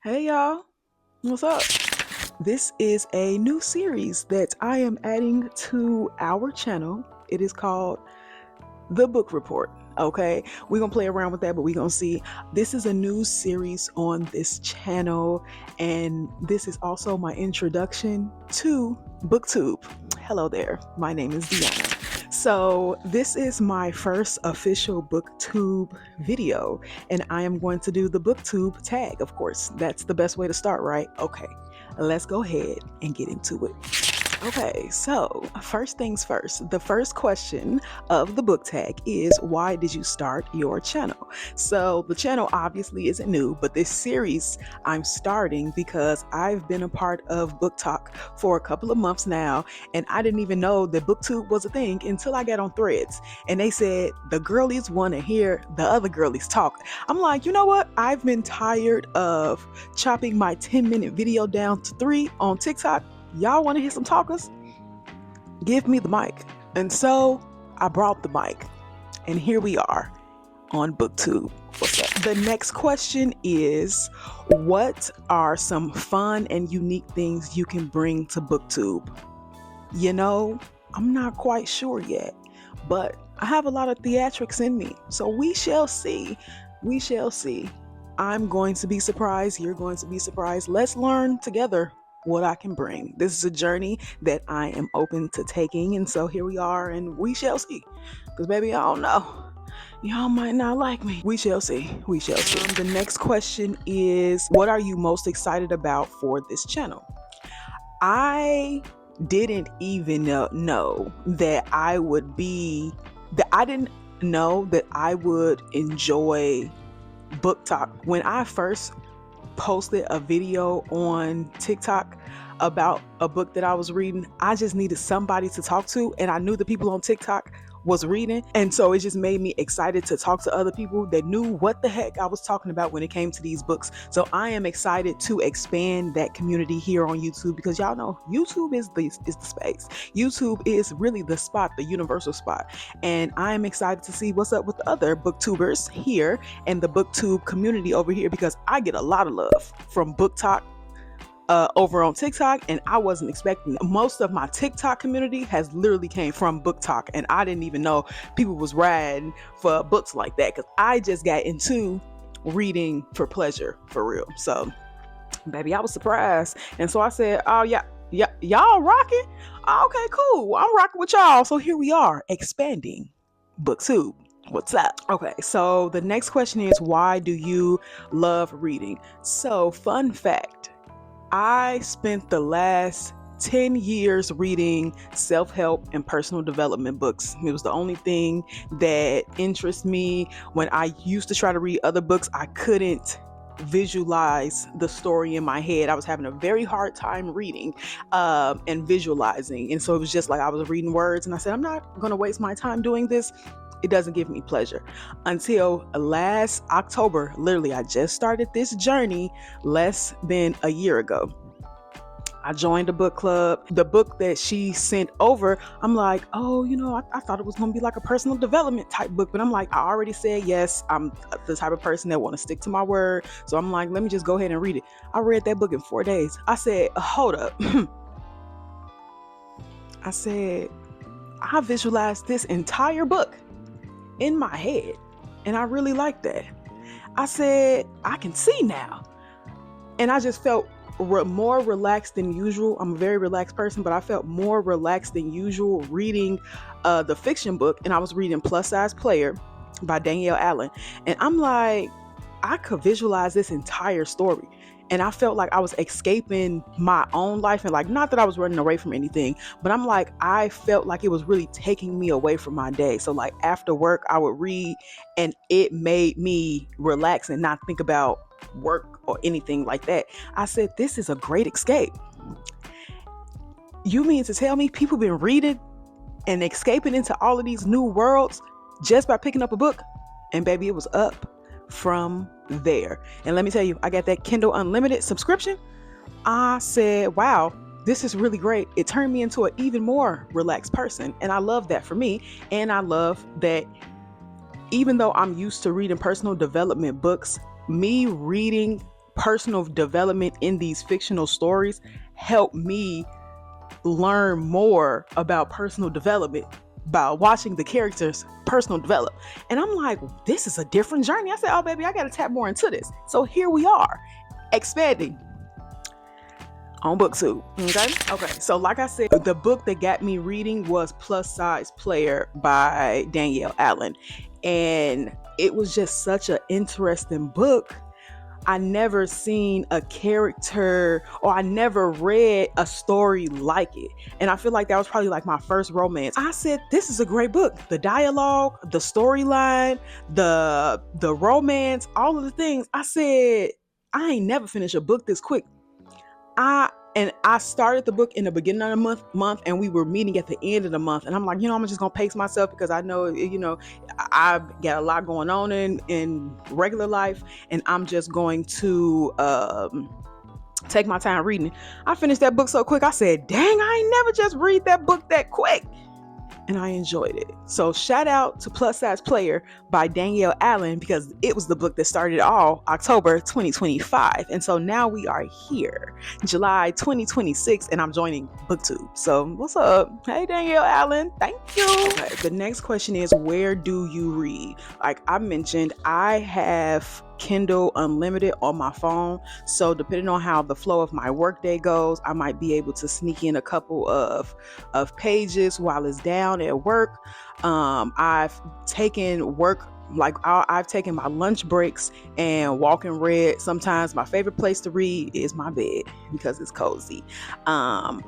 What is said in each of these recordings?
Hey y'all, what's up? This is a new series that I am adding to our channel. It is called The Book Report. Okay, we're gonna play around with that, but we're gonna see. This is a new series on this channel, and this is also my introduction to Booktube. Hello there, my name is Deanna. So, this is my first official Booktube video, and I am going to do the Booktube tag, of course. That's the best way to start, right? Okay, let's go ahead and get into it. Okay, so first things first, the first question of the book tag is, why did you start your channel? So the channel obviously isn't new, but this series I'm starting because I've been a part of booktok for a couple of months now, and I didn't even know that booktube was a thing until I got on Threads, and they said the girlies want to hear the other girlies talk. I'm like, you know what? I've been tired of chopping my 10-minute video down to 3 on TikTok. Y'all want to hear some talkers? Give me the mic. And so I brought the mic, and here we are on Booktube. What's up? The next question is, what are some fun and unique things you can bring to Booktube? You know, I'm not quite sure yet, but I have a lot of theatrics in me, so we shall see. We shall see. I'm going to be surprised. You're going to be surprised. Let's learn together what I can bring. This is a journey that I am open to taking, and so here we are, and we shall see. Because baby, I don't know. Y'all might not like me. We shall see. We shall see. The next question is, what are you most excited about for this channel? I didn't even know that I would be, that I didn't know that I would enjoy booktok. When I first posted a video on TikTok about a book that I was reading, I just needed somebody to talk to, and I knew the people on TikTok was reading, and so it just made me excited to talk to other people that knew what the heck I was talking about when it came to these books. So I am excited to expand that community here on YouTube, because y'all know YouTube is the space. YouTube is really the spot, the universal spot, and I am excited to see what's up with the other booktubers here and the booktube community over here, because I get a lot of love from booktok over on TikTok, and I wasn't expecting it. Most of my TikTok community has literally came from booktok, and I didn't even know people was riding for books like that, because I just got into reading for pleasure, for real. So baby, I was surprised, and so I said, oh yeah, y'all rocking? Okay, cool, I'm rocking with y'all. So here we are, expanding booktube. What's up? Okay, so the next question is, why do you love reading? So fun fact, I spent the last 10 years reading self-help and personal development books. It was the only thing that interests me. When I used to try to read other books, I couldn't visualize the story in my head. I was having a very hard time reading and visualizing. And so it was just like I was reading words, and I said, I'm not going to waste my time doing this. It doesn't give me pleasure. Until last October, literally, I just started this journey less than a year ago. I joined a book club. The book that she sent over, I'm like, oh, you know, I thought it was going to be like a personal development type book, but I'm like, I already said yes. I'm the type of person that want to stick to my word. So I'm like, let me just go ahead and read it. I read that book in 4 days. I said, hold up. I said, I visualized this entire book in my head, and I really like that. I said, I can see now. And I just felt more relaxed than usual. I'm a very relaxed person, but I felt more relaxed than usual reading the fiction book. And I was reading Plus Size Player by Danielle Allen, and I'm like, I could visualize this entire story. And I felt like I was escaping my own life, and like, not that I was running away from anything, but I'm like, I felt like it was really taking me away from my day. So like after work, I would read, and it made me relax and not think about work or anything like that. I said, this is a great escape. You mean to tell me people been reading and escaping into all of these new worlds just by picking up a book? And baby, it was up from there. And let me tell you, I got that Kindle Unlimited subscription. I said, wow, this is really great. It turned me into an even more relaxed person, and I love that for me. And I love that even though I'm used to reading personal development books, me reading personal development in these fictional stories helped me learn more about personal development by watching the characters personal develop. And I'm like, this is a different journey. I said, oh baby, I gotta tap more into this. So here we are, expanding on booktube. Okay, so like I said, the book that got me reading was Plus Size Player by Danielle Allen, and it was just such an interesting book. I never seen a character, or I never read a story like it. And I feel like that was probably like my first romance. I said, this is a great book. The dialogue, the storyline, the romance, all of the things. I said, I ain't never finished a book this quick. I started the book in the beginning of the month, and we were meeting at the end of the month. And I'm like, I'm just gonna pace myself because I know, I've got a lot going on in regular life, and I'm just going to take my time reading it. I finished that book so quick. I said, dang, I ain't never just read that book that quick. And I enjoyed it. So shout out to Plus Size Player by Danielle Allen, because it was the book that started all October 2025. And so now we are here, July 2026, and I'm joining BookTube. So what's up? Hey, Danielle Allen. Thank you. Okay, the next question is, where do you read? Like I mentioned, I have Kindle Unlimited on my phone. So depending on how the flow of my workday goes, I might be able to sneak in a couple of pages while it's down at work. I've taken work, like I've taken my lunch breaks and walk and read. Sometimes my favorite place to read is my bed because it's cozy. I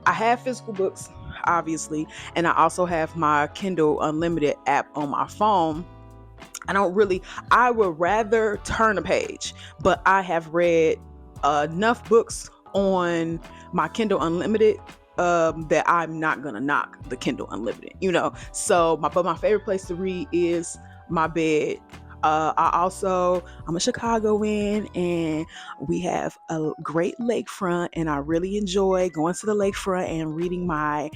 have physical books, obviously, and I also have my Kindle Unlimited app on my phone. I would rather turn a page, but I have read enough books on my Kindle Unlimited that I'm not gonna knock the Kindle Unlimited, So my favorite place to read is my bed. I'm a Chicagoan, and we have a great lakefront, and I really enjoy going to the lakefront and reading my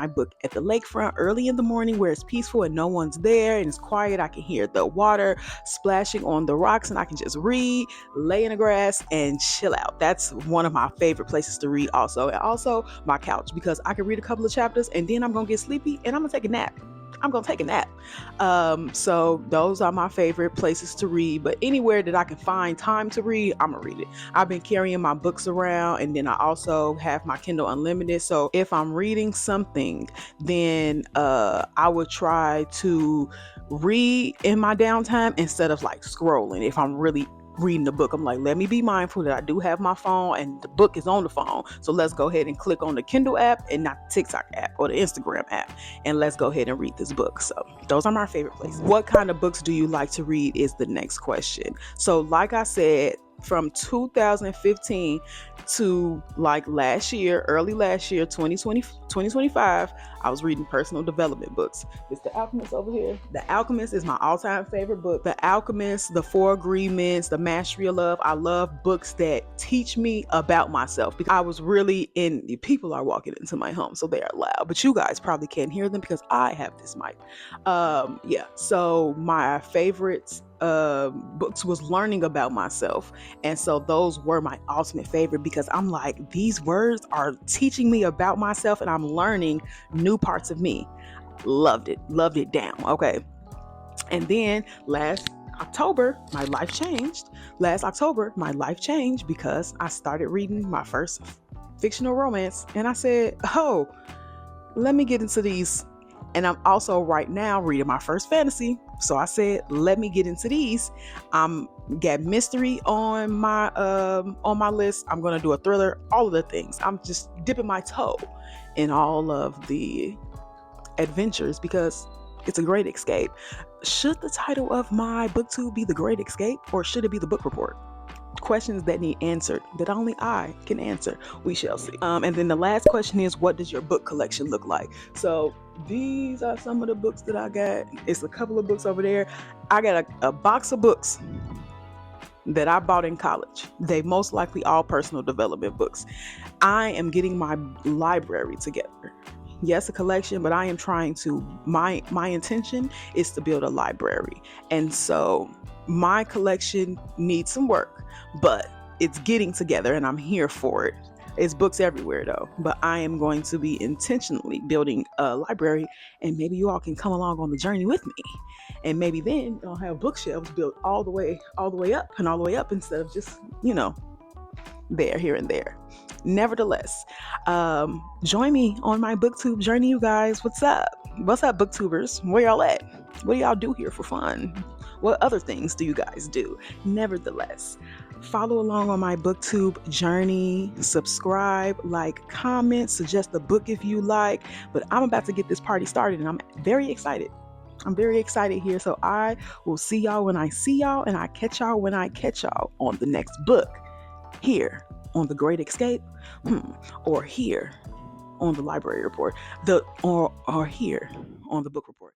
book at the lakefront early in the morning, where it's peaceful and no one's there and it's quiet. I can hear the water splashing on the rocks, and I can just read, lay in the grass, and chill out. That's one of my favorite places to read also. And also my couch, because I can read a couple of chapters and then I'm gonna get sleepy and I'm gonna take a nap. So those are my favorite places to read, but anywhere that I can find time to read, I'm gonna read it. I've been carrying my books around, and then I also have my Kindle Unlimited. So if I'm reading something, then I would try to read in my downtime instead of like scrolling. If I'm really reading the book, I'm like, let me be mindful that I do have my phone and the book is on the phone. So let's go ahead and click on the Kindle app and not the TikTok app or the Instagram app, and let's go ahead and read this book. So those are my favorite places. What kind of books do you like to read is the next question. So like I said, from 2015 to like early last year, 2025, I was reading personal development books. It's The Alchemist over here. The Alchemist is my all-time favorite book. The Alchemist, The Four Agreements, The Mastery of Love. I love books that teach me about myself, because I was really people are walking into my home, so they are loud, but you guys probably can't hear them because I have this mic. So my favorites books was learning about myself, and so those were my ultimate favorite, because I'm like, these words are teaching me about myself and I'm learning new parts of me. Loved it down. Okay. And then last October my life changed because I started reading my first fictional romance, and I said, oh, let me get into these. And I'm also right now reading my first fantasy. So I said, let me get into these. Got mystery on my list. I'm going to do a thriller, all of the things. I'm just dipping my toe in all of the adventures because it's a great escape. Should the title of my booktube be The Great Escape, or should it be The Book Report? Questions that need answered, that only I can answer. We shall see. And then the last question is, what does your book collection look like? So these are some of the books that I got. It's a couple of books over there. I got a box of books that I bought in college. They most likely all personal development books. I am getting my library together. Yes, a collection, but I am trying to, my intention is to build a library. And so my collection needs some work, but it's getting together and I'm here for it. It's books everywhere though, but I am going to be intentionally building a library, and maybe you all can come along on the journey with me. And maybe then I'll have bookshelves built all the way up and all the way up, instead of just, there, here and there. Nevertheless, join me on my booktube journey, you guys. What's up? What's up, booktubers? Where y'all at? What do y'all do here for fun? What other things do you guys do? Nevertheless, follow along on my booktube journey. Subscribe, like, comment, suggest a book if you like. But I'm about to get this party started, and I'm very excited. I'm very excited here. So I will see y'all when I see y'all, and I catch y'all when I catch y'all on the next book, here on The Great Escape, or here on the Library Report, or here on the Book Report.